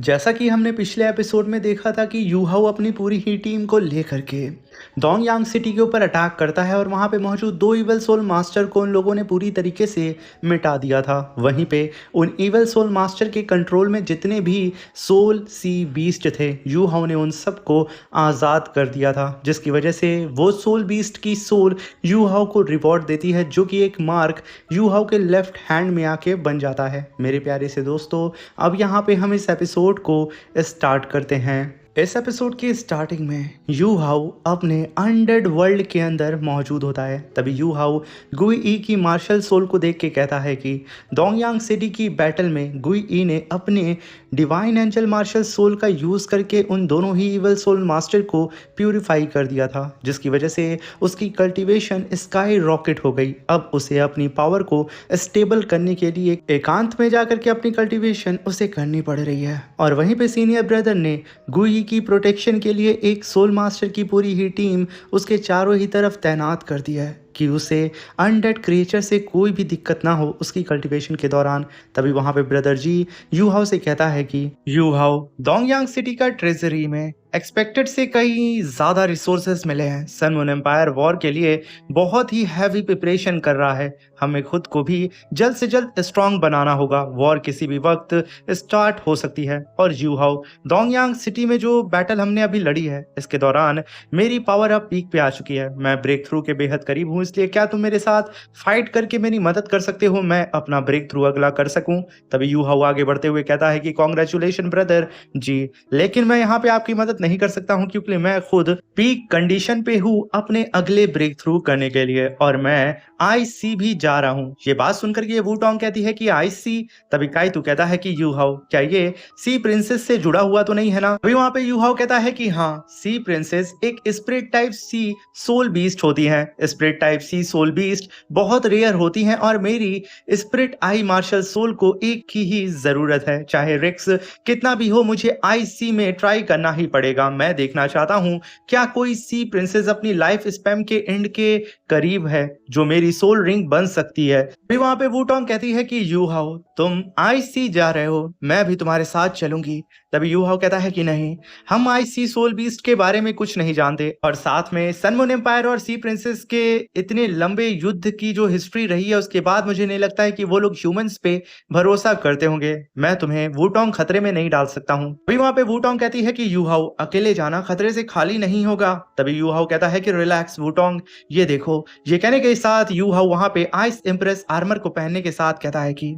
जैसा कि हमने पिछले एपिसोड में देखा था कि यूहाओ अपनी पूरी ही टीम को लेकर के डोंगयांग सिटी के ऊपर अटैक करता है और वहां पे मौजूद दो इवल सोल मास्टर को उन लोगों ने पूरी तरीके से मिटा दिया था। वहीं पे उन इवल सोल मास्टर के कंट्रोल में जितने भी सोल सी बीस्ट थे, यूहाओ ने उन सबको आज़ाद कर दिया था, जिसकी वजह से वो सोल बीस्ट की सोल यूहाओ को रिवॉर्ड देती है, जो कि एक मार्क यूहाओ के लेफ्ट हैंड में आके बन जाता है। मेरे प्यारे से दोस्तों, अब यहाँ पे हम इस एपिसोड को स्टार्ट करते हैं। इस एपिसोड की स्टार्टिंग में यू हाउ अपने अनडेड वर्ल्ड के अंदर मौजूद होता है। तभी यू हाउ गुई ई की मार्शल सोल को देख के कहता है कि डोंगयांग सिटी की बैटल में गुई ई ने अपने डिवाइन एंजल मार्शल सोल का यूज़ करके उन दोनों ही इवल सोल मास्टर को प्यूरिफाई कर दिया था, जिसकी वजह से उसकी कल्टीवेशन स्काई रॉकेट हो गई। अब उसे अपनी पावर को स्टेबल करने के लिए एकांत में जाकर के अपनी कल्टीवेशन उसे करनी पड़ रही है। और वहीं पे सीनियर ब्रदर ने गुई की प्रोटेक्शन के लिए एक सोल मास्टर की पूरी ही टीम उसके चारों ही तरफ तैनात कर दिया है कि उसे अनडेड क्रिएचर से कोई भी दिक्कत ना हो उसकी कल्टीवेशन के दौरान। तभी वहां पे ब्रदर जी यूहाओ से कहता है कि यूहाओ, डोंगयांग सिटी का ट्रेजरी में एक्सपेक्टेड से कई ज़्यादा रिसोर्सेज मिले हैं। सन मून एम्पायर वॉर के लिए बहुत ही हैवी प्रिपरेशन कर रहा है। हमें खुद को भी जल्द से जल्द स्ट्रांग बनाना होगा। वॉर किसी भी वक्त स्टार्ट हो सकती है। और यूहाओ, डोंगयांग सिटी में जो बैटल हमने अभी लड़ी है, इसके दौरान मेरी पावर अब पीक पे आ चुकी है। मैं ब्रेक थ्रू के बेहद करीब हूँ, इसलिए क्या तुम मेरे साथ फाइट करके मेरी मदद कर सकते हो, मैं अपना ब्रेक थ्रू अगला कर सकूं। तभी यूहाओ आगे बढ़ते हुए कहता है कि कॉन्ग्रेचुलेशन ब्रदर जी, लेकिन मैं यहाँ पे आपकी मदद नहीं कर सकता हूँ क्योंकि मैं खुद पीक कंडीशन पे हूँ अपने अगले ब्रेक थ्रू करने के लिए, और मैं आईसी भी जा रहा हूँ। ये बात सुनकर के वूटोंग कहती है कि आईसी। तभी काइतू कहता है कि यूहाओ, क्या ये सी प्रिंसेस से जुड़ा हुआ तो नहीं है ना? अभी वहां पे यूहाओ कहता है कि हाँ, सी प्रिंसेस एक स्पिरिट टाइप सी सोल बीस्ट होती है। स्पिरिट टाइप सी सोल बीस्ट बहुत रेयर होती हैं और मेरी स्पिरिट आई मार्शल सोल को एक की ही जरूरत है। चाहे रिक्स कितना भी हो, मुझे आईसी में ट्राई करना ही पड़ेगा। मैं देखना चाहता हूँ क्या कोई सी प्रिंसेस अपनी लाइफ स्पैम के एंड के करीब है जो मेरी सोल रिंग बन सकती है। फिर वहां पे वूटोंग कहती है कि यूहाओ, तुम आईसी जा रहे हो, मैं भी तुम्हारे साथ चलूंगी। तभी यूहाओ कहता है कि नहीं, हम आईसी सोल बीस्ट के बारे में कुछ नहीं जानते, और साथ में सन मून एम्पायर और सी प्रिंसेस के इतने लंबे युद्ध की जो हिस्ट्री रही है, उसके बाद मुझे नहीं लगता है कि वो लोग ह्यूमंस पे भरोसा करते होंगे। मैं तुम्हें वूटोंग खतरे में नहीं डाल सकता हूँ। अभी वहां पे वूटोंग कहती है कि यूहाओ, अकेले जाना खतरे से खाली नहीं होगा। तभी यूहाओ कहता है कि रिलैक्स वूटोंग, ये देखो। ये कहने के साथ यूहाओ वहां पे आइस इंप्रेस आर्मर को पहनने के साथ कहता है कि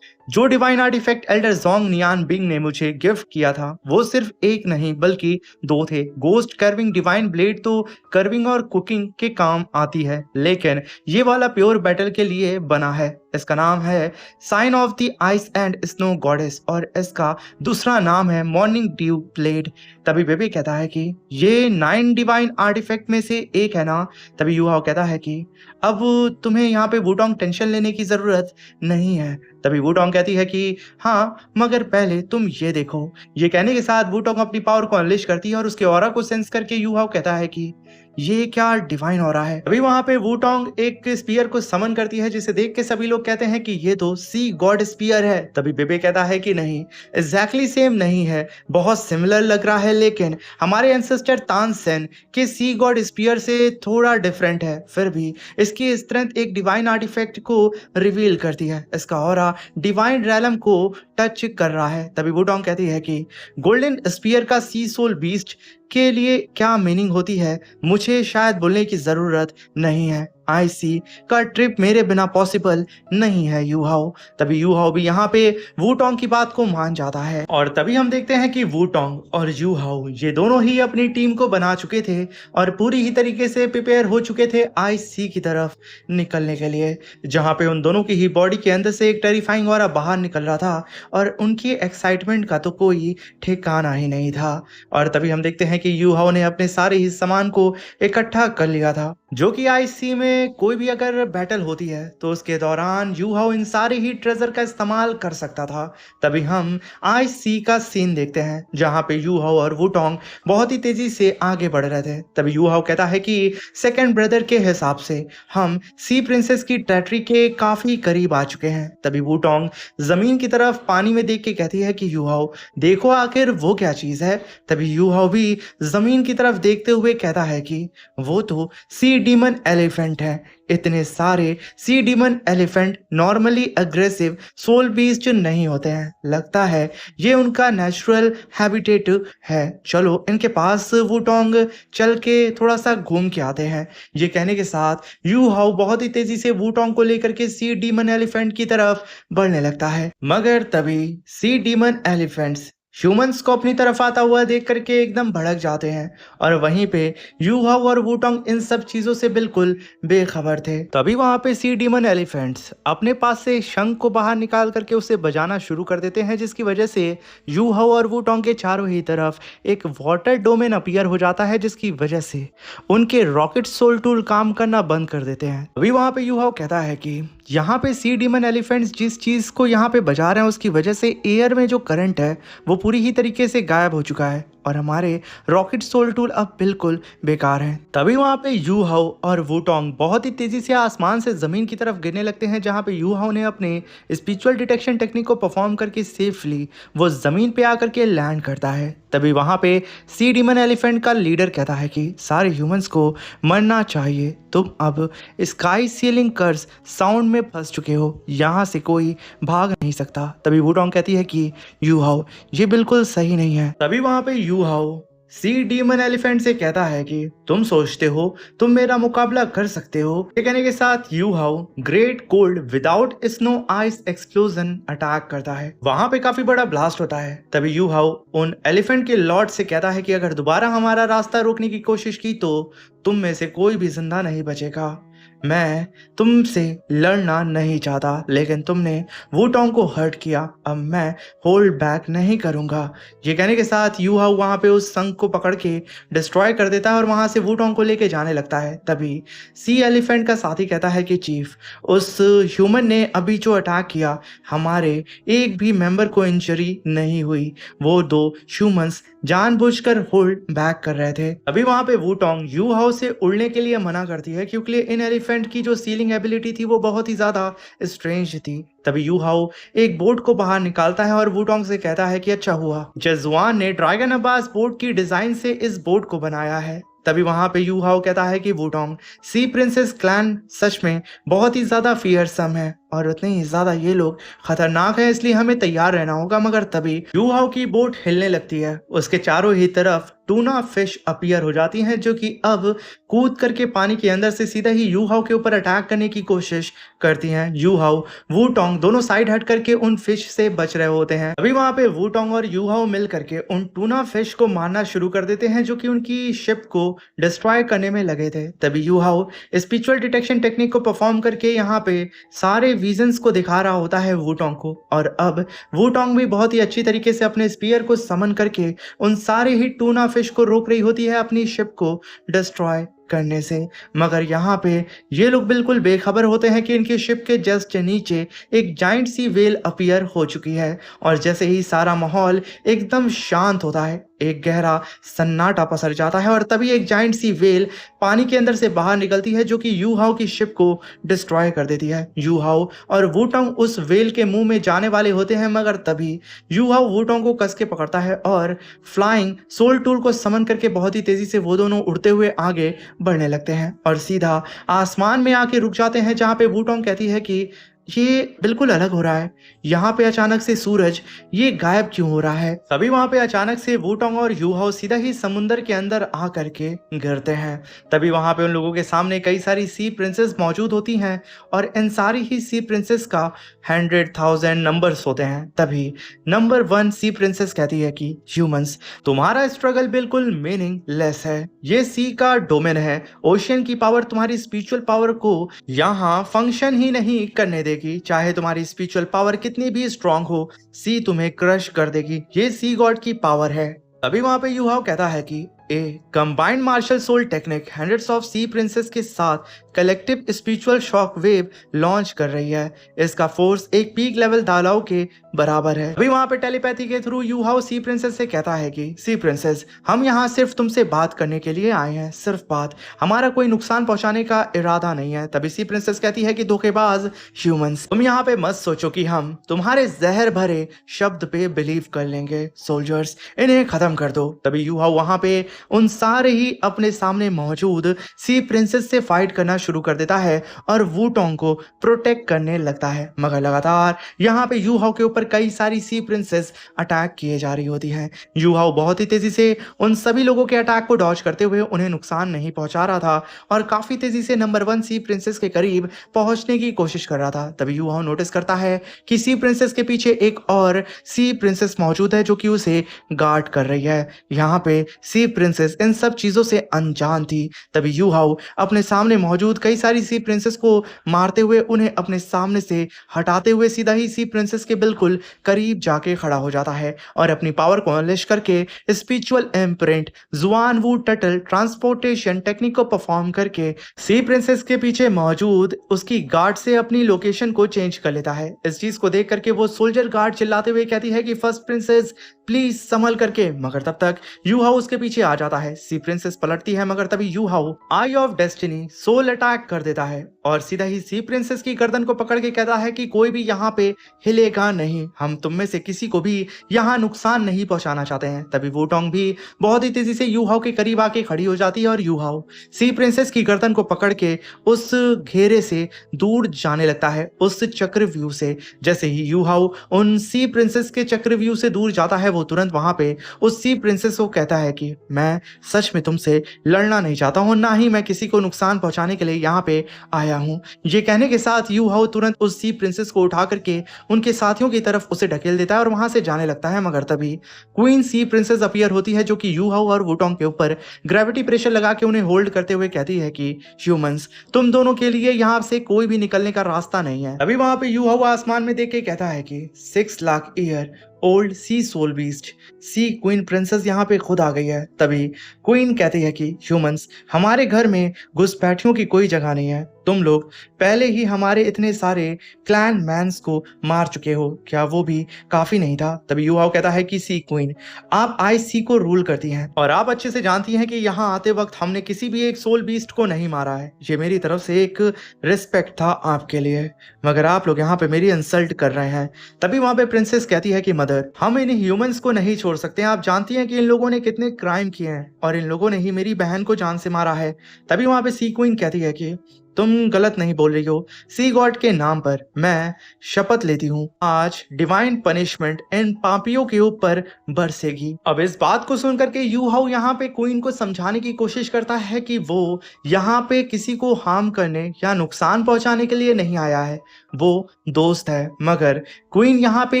जो divine artifact elder Zhong Nian Bing ने मुझे गिफ्ट किया था, वो सिर्फ एक नहीं बल्कि दो थे। गोस्ट कर्विंग डिवाइन ब्लेड तो कर्विंग और कुकिंग के काम आती है, लेकिन ये वाला प्योर बैटल के लिए बना है। इसका नाम है sign of the ice and snow goddess, और इसका दूसरा नाम है मॉर्निंग ड्यू ब्लेड। तभी बेबी कहता है कि ये 9 डिवाइन आर्टिफैक्ट में से एक है ना? तभी यूहाओ कहता है कि अब तुम्हें यहाँ पे वूटोंग टेंशन लेने की जरूरत नहीं है। तभी वूटोंग कहती है कि हाँ, मगर पहले तुम ये देखो। ये कहने के साथ वूटोंग अपनी पावर को अनलिश करती है और उसके ऑरा को सेंस करके यूहाओ कहता है कि ये क्या डिवाइन ऑरा है। अभी वहां पे वूटोंग एक स्पीयर को समन करती है, जिसे देख के सभी लोग कहते हैं कि ये तो सी गॉड स्पीयर है। तभी बेबे कहता है कि नहीं, एग्जैक्टली सेम नहीं है, बहुत सिमिलर लग रहा है, लेकिन हमारे एंसेस्टर तानसेन के सी गॉड स्पीयर से थोड़ा डिफरेंट है। फिर भी इसकी स्ट्रेंथ एक डिवाइन आर्टिफैक्ट को रिवील करती है। इसका ऑरा डिवाइन रैलम को टच कर रहा है। तभी वूटोंग कहती है कि गोल्डन स्पीयर का सी सोल बीस्ट के लिए क्या मीनिंग होती है, मुझे शायद बोलने की जरूरत नहीं है। आईसी का ट्रिप मेरे बिना पॉसिबल नहीं है यूहाओ। तभी यूहाओ भी यहाँ पे वूटोंग की बात को मान जाता है, और तभी हम देखते हैं कि वूटोंग और यूहाओ ये दोनों ही अपनी टीम को बना चुके थे और पूरी ही तरीके से प्रिपेयर हो चुके थे आईसी की तरफ निकलने के लिए, जहाँ पे उन दोनों की ही बॉडी के अंदर से एक टेरिफाइंग ऑरा बाहर निकल रहा था और उनकी एक्साइटमेंट का तो कोई ठिकाना ही नहीं था। और तभी हम देखते हैं कि यूहाओ ने अपने सारे ही सामान को इकट्ठा कर लिया था, जो कि आईसी में में कोई भी अगर बैटल होती है तो उसके दौरान यू हाओ इन सारे ही ट्रेजर का इस्तेमाल कर सकता था। तभी हम आज सी का सीन देखते हैं जहां पे यू हाओ और वुटोंग बहुत ही तेजी से आगे बढ़ रहे थे। तभी यू हाओ कहता है कि सेकंड ब्रदर के हिसाब से हम सी प्रिंसेस की टेरिटरी के काफी करीब आ चुके हैं। तभी वुटोंग जमीन की तरफ पानी में देख के कहती है कि यू हाओ देखो आखिर वो क्या चीज है। तभी यू हाओ भी जमीन की तरफ देखते हुए कहता है कि वो तो सी डीमन एलिफेंट है। इतने सारे sea demon elephant normally aggressive soul beast नहीं होते हैं, लगता है ये उनका नेचुरल हैबिटेट है। चलो इनके पास वुटोंग चल के थोड़ा सा घूम के आते हैं। ये कहने के साथ यू हाउ बहुत ही तेजी से वुटोंग को लेकर के सी डीमन एलिफेंट की तरफ बढ़ने लगता है, मगर तभी सी डीमन एलिफेंट्स ह्यूमंस को अपनी तरफ आता हुआ देख करके एकदम भड़क जाते हैं और वहीं पे यू हाउ और वुटोंग इन सब चीजों से बिल्कुल बेखबर थे। तभी वहां पे सी डीमन एलिफेंट्स अपने पास से शंख को बाहर निकाल करके उसे बजाना शुरू कर देते हैं, जिसकी वजह से यू हाउ और वुटोंग के चारों ही तरफ एक वाटर डोमेन अपीयर हो जाता है, जिसकी वजह से उनके रॉकेट सोल टूल काम करना बंद कर देते हैं। अभी वहां पे यू हाउ कहता है कि यहाँ पे सी डीमन एलिफेंट्स जिस चीज को यहाँ पे बजा रहे हैं उसकी वजह से एयर में जो करंट है वो पूरी ही तरीके से गायब हो चुका है और हमारे रॉकेट सोल टूल अब बिल्कुल बेकार हैं। तभी वहां पे यू हाउ और वुटोंग बहुत ही तेजी से आसमान से जमीन की तरफ गिरने लगते हैं, जहां पे यू हाउ ने अपने स्पिरिचुअल डिटेक्शन टेक्निक को परफॉर्म करके सेफली वो जमीन पे आकर के लैंड करता है। तभी वहां पे सी डीमन एलिफेंट का लीडर कहता है कि सारे ह्यूमंस को मरना चाहिए, तुम अब स्काई सीलिंग कर्स साउंड में फंस चुके हो, यहाँ से कोई भाग नहीं सकता। तभी वुटोंग कहती है कि यू हाउ ये बिल्कुल सही नहीं है। तभी वहां पे यू हाउ सी डीमन एलिफेंट से कहता है कि तुम सोचते हो तुम मेरा मुकाबला कर सकते हो। ये कहने के साथ you how great cold without snow ice explosion attack करता है। वहां पे काफी बड़ा ब्लास्ट होता है। तभी यू हाउ उन एलिफेंट के लॉर्ड से कहता है कि अगर दोबारा हमारा रास्ता रोकने की कोशिश की तो तुम में से कोई भी जिंदा नहीं बचेगा। मैं तुमसे लड़ना नहीं चाहता, लेकिन तुमने वुटोंग को हर्ट किया, अब मैं होल्ड बैक नहीं करूंगा। ये कहने के साथ यू हाउ वहां पे उस शंख को पकड़ के डिस्ट्रॉय कर देता है और वहां से वुटोंग को लेके जाने लगता है। तभी सी एलिफेंट का साथी कहता है कि चीफ, उस ह्यूमन ने अभी जो अटैक किया हमारे एक भी मेंबर को इंजरी नहीं हुई, वो दो ह्यूमंस जानबूझकर होल्ड बैक कर रहे थे। अभी वहां पे वुटोंग यू हाउ से उड़ने के लिए मना करती है क्योंकि इन एलिफेंट की जो सीलिंग एबिलिटी थी वो बहुत ही ज्यादा स्ट्रेंज थी। तभी यू हाउ एक बोट को बाहर निकालता है और वुटोंग से कहता है कि अच्छा हुआ जजुआन ने ड्रैगन अब्बास बोट की डिजाइन से इस बोट को बनाया है। तभी वहां पे यू हाउ कहता है कि वुटोंग सी प्रिंसेस क्लैन सच में बहुत ही ज्यादा फियरसम है और उतने ही ज्यादा ये लोग खतरनाक है, इसलिए हमें तैयार रहना होगा। मगर तभी यू हाउ की बोट हिलने लगती है, उसके चारों ही तरफ टूना फिश अपीयर हो जाती हैं जो कि अब कूद करके पानी के अंदर से सीधा ही यू हाउ के ऊपर अटैक करने की कोशिश करती हैं। यू हाउ वुटोंग दोनों साइड हट करके उन फिश से बच रहे होते हैं। अभी वहां पे वुटोंग और यू हाउ मिल करके उन टूना फिश को मारना शुरू कर देते हैं जो कि उनकी शिप को डिस्ट्रॉय करने में लगे थे। तभी Yu how spiritual detection technique को परफॉर्म करके यहाँ पे सारे विजन्स को दिखा रहा होता है वुटोंग को, और अब वुटोंग भी बहुत ही अच्छी तरीके से अपने स्पीयर को समन करके उन सारे ही टूना फिश को रोक रही होती है अपनी शिप को डिस्ट्रॉय करने से। मगर यहाँ पे ये लोग बिल्कुल बेखबर होते हैं कि इनकी शिप के जस्ट नीचे एक जाइंट सी वेल अपीयर हो चुकी है और जैसे ही सारा माहौल एकदम शांत होता है एक गहरा सन्नाटा पसर जाता है और तभी एक जाइंट सी वेल पानी के अंदर से बाहर निकलती है जो कि यू हाउ की शिप को डिस्ट्रॉय कर देती है। यू हाउ और वुटोंग उस वेल के मुंह में जाने वाले होते हैं, मगर तभी यू हाउ वुटोंग को कस के पकड़ता है और फ्लाइंग सोल टूल को समन करके बहुत ही तेजी से वो दोनों उड़ते हुए आगे बढ़ने लगते हैं और सीधा आसमान में आके रुक जाते हैं, जहां पे वुटोंग कहती है कि ये बिल्कुल अलग हो रहा है, यहाँ पे अचानक से सूरज ये गायब क्यों हो रहा है। तभी वहां पे अचानक से वुटोंग और यू हाउ सीधा ही समुंदर के अंदर आ करके गिरते हैं। तभी वहां पे उन लोगों के सामने कई सारी सी प्रिंसेस मौजूद होती हैं और इन सारी ही सी प्रिंसेस का 100,000 नंबर्स होते हैं। तभी नंबर 1 सी प्रिंसेस कहती है कि ह्यूमंस, तुम्हारा स्ट्रगल बिल्कुल मीनिंगलेस है, ये सी का डोमेन है, ओशियन की पावर तुम्हारी स्पिरिचुअल पावर को यहाँ फंक्शन ही नहीं करने देगी, चाहे तुम्हारी स्पिरिचुअल पावर कितनी भी स्ट्रांग हो, सी तुम्हें क्रश कर देगी, ये सी गॉड की पावर है। तभी वहां पे यू हाउ कहता है कि a combined martial soul technique hundreds of sea princes के साथ collective spiritual shock wave launch कर रही है। इसका फोर्स एक पीक लेवल दालाओ के बराबर है। अभी वहां पे टेलीपैथी के थ्रू यू हाउ सी प्रिंसेस से कहता है कि सी प्रिंसेस, हम यहाँ सिर्फ तुमसे बात करने के लिए आए हैं, सिर्फ बात, हमारा कोई नुकसान पहुंचाने का इरादा नहीं है। तभी सी प्रिंसेस कहती है कि धोखेबाज ह्यूमंस, तुम यहाँ पे मत सोचो कि हम तुम्हारे जहर भरे शब्द पे बिलीव कर लेंगे। सोल्जर्स, इन्हें खत्म कर दो। तभी यू हाउ वहां पे उन सारे ही अपने सामने मौजूद सी प्रिंसेस से फाइट करना शुरू कर देता है और वूटोंग को प्रोटेक्ट करने लगता है। मगर लगातार यहाँ पे यू हाउ के ऊपर कई सारी सी प्रिंसेस अटैक किए जा रही होती हैं। यू हाउ बहुत ही तेजी से उन सभी लोगों के अटैक को डॉज करते हुए उन्हें नुकसान नहीं पहुंचा रहा था और काफी तेजी से नंबर 1 सी प्रिंसेस के करीब पहुंचने की कोशिश कर रहा था। तभी यू हाउ नोटिस करता है कि सी प्रिंसेस के पीछे एक और सी प्रिंसेस मौजूद है जो कि उसे गार्ड कर रही है। यहाँ पे सी प्रिंसेस इन सब चीजों से अनजान थी। तभी यू हाउ अपने सामने मौजूद कई सारी सी प्रिंसेस को मारते हुए उन्हें अपने सामने से हटाते हुए सीधा ही सी प्रिंसेस के बिल्कुल करीब जाके खड़ा हो जाता है और अपनी पावर को अनलिश करके स्पिरिचुअल इम्प्रिंट जुआन वू टटल ट्रांसपोर्टेशन टेक्निक को परफॉर्म करके सी प्रिंसेस के पीछे मौजूद उसकी गार्ड से अपनी लोकेशन को चेंज कर लेता है। इस चीज को देख करके वो सोल्जर गार्ड चिल्लाते हुए कहती है कि फर्स्ट प्रिंसेस प्लीज संभल करके। मगर तब तक यू हाउ उसके पीछे आ जाता है। सी प्रिंसेस पलटती है मगर तभी Yu Hao eye of destiny soul attack कर देता है और सीधा ही सी प्रिंसेस की गर्दन को पकड़ के कहता है कि कोई भी यहाँ पे हिलेगा नहीं, हम तुम में से किसी को भी यहाँ नुकसान नहीं पहुंचाना चाहते हैं। तभी वूटोंग भी बहुत ही तेजी से यू हाउ के करीब आके खड़ी हो जाती है और यू हाउ सी प्रिंसेस की गर्दन को पकड़ के उस घेरे से दूर जाने लगता है, उस चक्रव्यूह से। जैसे ही यू हाउ उन सी प्रिंसेस के चक्रव्यूह से दूर जाता है वो तुरंत वहां पे उस सी प्रिंसेस को कहता है कि मैं सच में तुमसे लड़ना नहीं चाहता हूँ, ना ही मैं किसी को नुकसान पहुंचाने के लिए यहाँ पे आया हूँ। ये कहने के साथ यू हाउ तुरंत उस सी प्रिंसेस को उठा करके उनके साथियों की तरफ उसे ढकेल देता है और वहां से जाने लगता है। मगर तभी क्वीन सी प्रिंसेस अपीयर होती है जो कि यू हाउ और वूटोंग के ऊपर ग्रेविटी प्रेशर लगा के उन्हें होल्ड करते हुए कहती है कि ह्यूमंस, तुम दोनों के लिए यहाँ से कोई भी निकलने का रास्ता नहीं है। अभी वहां पे यू हाउ आसमान में देख के कहता है कि 6 लाख ईयर ओल्ड सी सोल बीस्ट सी क्वीन प्रिंसेस यहाँ पे खुद आ गई है। तभी क्वीन कहती है कि ह्यूमंस, हमारे घर में घुसपैठियों की कोई जगह नहीं है, तुम लोग पहले ही हमारे इतने सारे क्लैन मैंस को मार चुके हो, क्या वो भी काफी नहीं था? तभी यू हाउ कहता है कि सी क्वीन, आप आईसी को रूल करती हैं और आप अच्छे से जानती हैं कि यहाँ आते वक्त हमने किसी भी एक सोल बीस्ट को नहीं मारा है। ये मेरी तरफ से एक रिस्पेक्ट था आपके लिए, मगर आप लोग यहाँ पे मेरी इंसल्ट कर रहे हैं। तभी वहां पे प्रिंसेस कहती है कि मदर, हम इन ह्यूमंस को नहीं छोड़ सकते। आप जानती हैं कि इन लोगों ने कितने क्राइम किए हैं और इन लोगों ने ही मेरी बहन को जान से मारा है। तभी वहां पे सी क्वीन कहती है कि तुम गलत नहीं बोल रही हो, सी गॉड के नाम पर मैं शपथ लेती हूँ, आज डिवाइन पनिशमेंट इन पापियों के ऊपर बरसेगी। अब इस बात को सुनकर के यू हाउ यहाँ पे क्वीन को समझाने की कोशिश करता है कि वो यहाँ पे किसी को हार्म करने या नुकसान पहुंचाने के लिए नहीं आया है, वो दोस्त है। मगर क्वीन यहाँ पे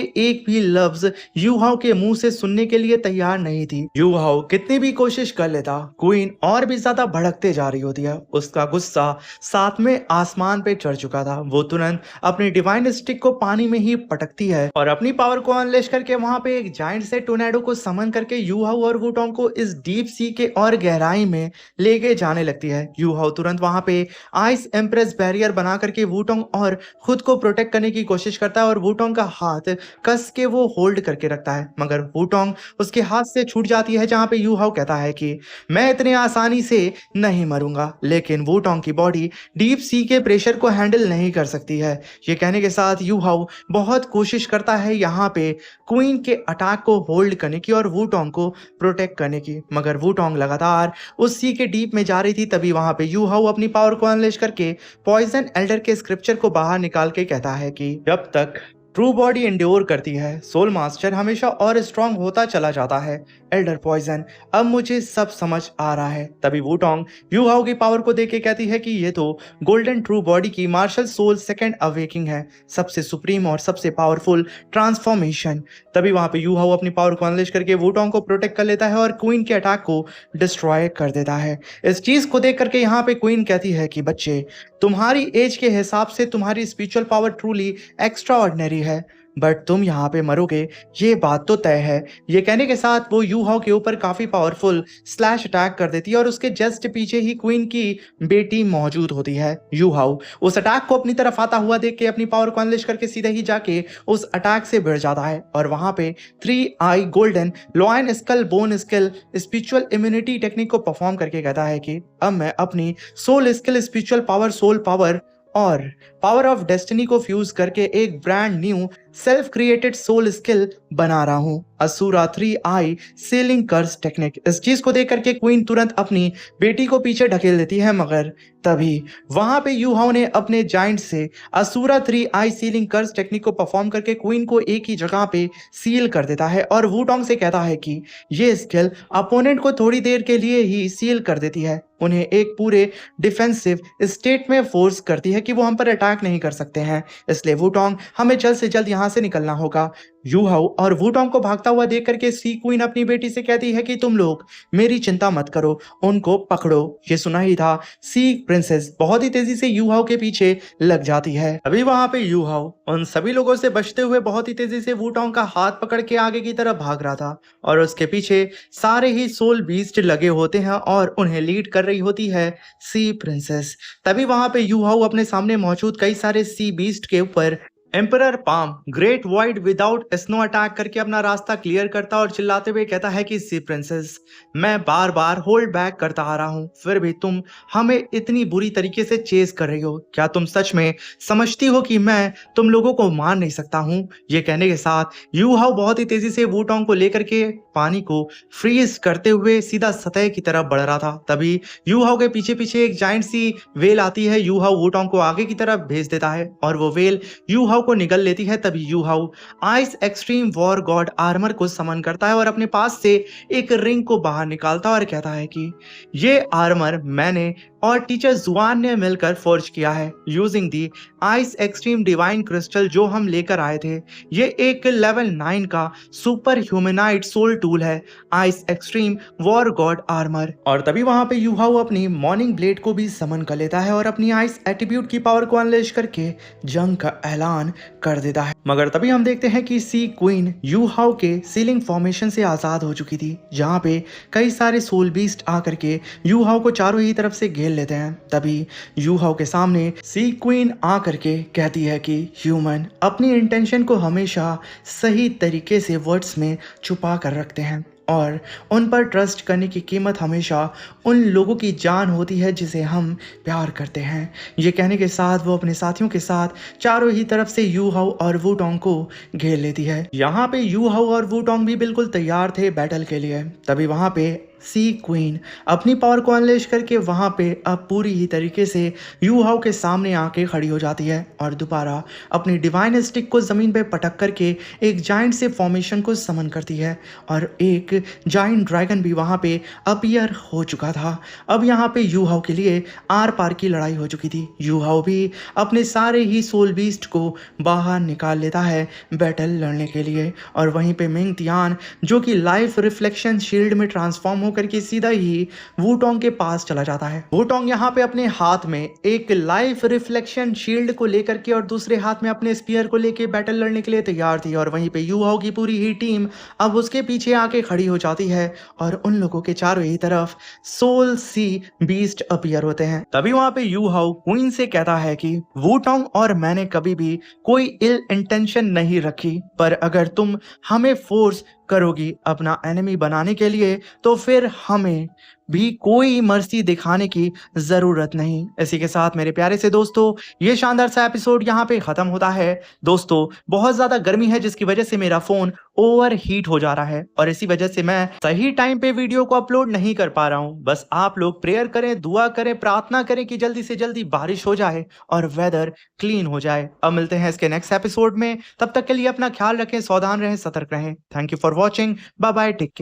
एक भी लफ्ज यू हाउ के मुंह से सुनने के लिए तैयार नहीं थी। यू हाउ कितनी भी कोशिश कर लेता, क्वीन और भी ज्यादा भड़कते जा रही होती है। उसका गुस्सा साथ में आसमान पे चढ़ चुका था। वो तुरंत अपनी डिवाइन स्टिक को पानी में ही पटकती है और अपनी पावर को अनलेश करके वहां पे एक जायंट से टोर्नेडो को समन करके यू हाउ और वूटोंग को इस डीप सी के और गहराई में लेके जाने लगती है। यू हाउ तुरंत वहां पे आइस एम्प्रेस बैरियर बना करके वूटोंग और खुद को प्रोटेक्ट करने की कोशिश करता है और वूटोंग का हाथ कस के वो होल्ड करके रखता है। मगर वूटोंग उसके हाथ से छूट जाती है, जहां पे यू हाउ कहता है कि मैं इतने आसानी से नहीं मरूंगा। लेकिन वूटोंग की बॉडी डीप सी के प्रेशर को हैंडल नहीं कर सकती है। ये कहने के साथ यू हाउ बहुत कोशिश करता है यहाँ पे क्वीन के अटैक को होल्ड करने की और वूटोंग को प्रोटेक्ट करने की, मगर वूटोंग लगातार उस सी के डीप में जा रही थी। तभी वहां पे यू हाउ अपनी पावर को अनलेश करके पॉइजन एल्डर के स्क्रिप्चर को बाहर निकाल के कहता है कि जब तक ट्रू बॉडी इंड्योर करती है, सोल मास्टर हमेशा और स्ट्रांग होता चला जाता है। एल्डर पॉइजन, अब मुझे सब समझ आ रहा है। तभी वूटोंग यू हाउ की पावर को देख के कहती है कि ये तो गोल्डन ट्रू बॉडी की मार्शल सोल सेकंड अवेकिंग है, सबसे सुप्रीम और सबसे पावरफुल ट्रांसफॉर्मेशन। तभी वहां पे यू हाउ अपनी पावर को अनलेश करके वूटोंग को प्रोटेक्ट कर लेता है और क्वीन के अटैक को डिस्ट्रॉय कर देता है। इस चीज को देख करके यहाँ पे क्वीन कहती है कि बच्चे, तुम्हारी एज के हिसाब से तुम्हारी spiritual power truly extra ordinary है। बट तुम यहाँ पे मरोगे, ये बात तो तय है। ये कहने के साथ वो यू हाओ के ऊपर काफी पावरफुल स्लैश अटैक कर देती है और उसके जस्ट पीछे ही क्वीन की बेटी मौजूद होती है यू हाओ। उस अटैक को अपनी तरफ आता हुआ देख के अपनी पावर को अनलिश करके सीधे ही जाके उस अटैक से भिड़ जाता है और वहां पे 3 eye golden lion skull bone skill spiritual immunity technique को परफॉर्म करके कहता है कि अब मैं अपनी soul skill spiritual power soul power और पावर ऑफ डेस्टिनी को फ्यूज करके एक brand new self created soul skill बना रहा हूं, असुरा 3 आई सीलिंग कर्स टेक्निक। इस चीज को देख करके क्वीन तुरंत अपनी बेटी को पीछे ढकेल देती है, मगर तभी वहां पे यू हाओ ने अपने जाइंट से asura 3 eye sealing curse technique को परफॉर्म करके क्वीन को एक ही जगह पे सील कर देता है और वूटोंग से कहता है कि ये स्किल अपोनेंट को थोड़ी देर के लिए ही सील कर देती है, उन्हें एक पूरे डिफेंसिव स्टेट में फोर्स करती है कि वो हम पर अटैक नहीं कर सकते हैं, इसलिए वूटोंग हमें जल्द से जल्द यहाँ से निकलना होगा। यू हाओ और वूटोंग को भागता हुआ देख करके सी क्वीन अपनी बेटी से कहती है कि तुम लोग मेरी चिंता मत करो, उनको पकड़ो। ये सुना ही था, सी प्रिंसेस बहुत ही तेजी से यू हाओ के पीछे लग जाती है। अभी वहां पे यू हाओ उन सभी लोगों से बचते हुए बहुत ही तेजी से वूटोंग का हाथ पकड़ के आगे की तरफ भाग रहा था और उसके पीछे सारे ही सोल बीस्ट लगे होते हैं और उन्हें लीड कर रही होती है सी प्रिंसेस। तभी वहां पे यू हाओ अपने सामने मौजूद कई सारे सी बीस्ट के ऊपर emperor palm great wide without snow attack करके अपना रास्ता क्लियर करता और चिल्लाते हुए कहता है कि सी प्रिंसेस, मैं बार बार होल्ड बैक करता आ रहा हूं, फिर भी तुम हमें इतनी बुरी तरीके से चेज कर रही हो। क्या तुम सच में समझती हो कि मैं तुम लोगों को मार नहीं सकता हूं? ये कहने के साथ यू हाओ बहुत ही तेजी से वूटोंग को लेकर के पानी को फ्रीज करते हुए सीधा सतह की तरफ बढ़ रहा था। तभी यू हाओ के पीछे पीछे एक जाइंट सी वेल आती है। यू हाओ वूटोंग को आगे की तरफ भेज देता है और वो वेल यू हाओ को निगल लेती है। तभी यू हाओ ice extreme war God armour को समन करता है और अपने पास से एक रिंग को बाहर निकालता है और कहता है कि ये आर्मर मैंने और टीचर जुआन ने मिलकर फोर्ज किया है using the ice extreme divine crystal जो हम लेकर आए थे। ये एक लेवल 9 का सुपर ह्यूमनाइड सोल टूल है, ice extreme war God armour. और तभी वहां पे यू हाओ अपनी मॉर्निंग ब्लेड को भी समन कर लेता है और अपनी आइस एट्रीब्यूट की पावर को अनलेश करके जंग का ऐलान कर देता है। मगर तभी हम देखते हैं कि सी क्वीन यू हाओ के सीलिंग फॉर्मेशन से आजाद हो चुकी थी, जहां पे कई सारे सोल बीस्ट आकर के यू हाओ को चारों ही तरफ से घेर लेते हैं। तभी यू हाओ के सामने सी क्वीन आकर के कहती है कि ह्यूमन अपनी इंटेंशन को हमेशा सही तरीके से वर्ड्स में छुपा कर रखते हैं और उन पर ट्रस्ट करने की कीमत हमेशा उन लोगों की जान होती है जिसे हम प्यार करते हैं। ये कहने के साथ वो अपने साथियों के साथ चारों ही तरफ से यू हाओ और वूटोंग को घेर लेती है। यहाँ पे यू हाओ और वूटोंग भी बिल्कुल तैयार थे बैटल के लिए। तभी वहाँ पे सी क्वीन अपनी पावर को अनलेश करके वहां पे अब पूरी ही तरीके से यू हाओ के सामने आके खड़ी हो जाती है और दोबारा अपनी डिवाइन स्टिक को जमीन पे पटक करके एक जाइंट से फॉर्मेशन को समन करती है और एक जाइंट ड्रैगन भी वहां पे अपीयर हो चुका था। अब यहाँ पे यू हाओ के लिए आर पार की लड़ाई हो चुकी थी। यू हाओ भी अपने सारे ही सोल बीस्ट को बाहर निकाल लेता है बैटल लड़ने के लिए और वहीं पे मिंग तियान जो कि लाइफ रिफ्लेक्शन शील्ड में ट्रांसफॉर्म करके सीधा ही वूटोंग के पास चला जाता है। वूटोंग यहाँ पे अपने हाथ में एक लाइफ रिफ्लेक्शन शील्ड को लेकर के और दूसरे हाथ में अपने स्पीयर को लेके बैटल लड़ने के लिए तैयार थी और वहीं पे यू हाओ की पूरी ही टीम अब उसके पीछे आके खड़ी हो जाती है और उन लोगों के चारों ही तरफ सोल सी बीस्ट अपीयर होते हैं। तभी वहां पे यू हाओ क्वीन से कहता है कि वूटोंग और मैंने कभी भी कोई इल इंटेंशन नहीं रखी, पर अगर तुम हमें फोर्स करोगी अपना एनिमी बनाने के लिए तो फिर हमें भी कोई मर्सी दिखाने की जरूरत नहीं। इसी के साथ मेरे प्यारे से दोस्तों ये शानदार सा एपिसोड यहाँ पे खत्म होता है। दोस्तों बहुत ज्यादा गर्मी है जिसकी वजह से मेरा फोन ओवर हीट हो जा रहा है और इसी वजह से मैं सही टाइम पे वीडियो को अपलोड नहीं कर पा रहा हूँ। बस आप लोग प्रेयर करें, दुआ करें, प्रार्थना करें कि जल्दी से जल्दी बारिश हो जाए और वेदर क्लीन हो जाए। अब मिलते हैं इसके नेक्स्ट एपिसोड में, तब तक के लिए अपना ख्याल रखें, सावधान रहें, सतर्क रहें। Thank you for watching, bye bye, take care.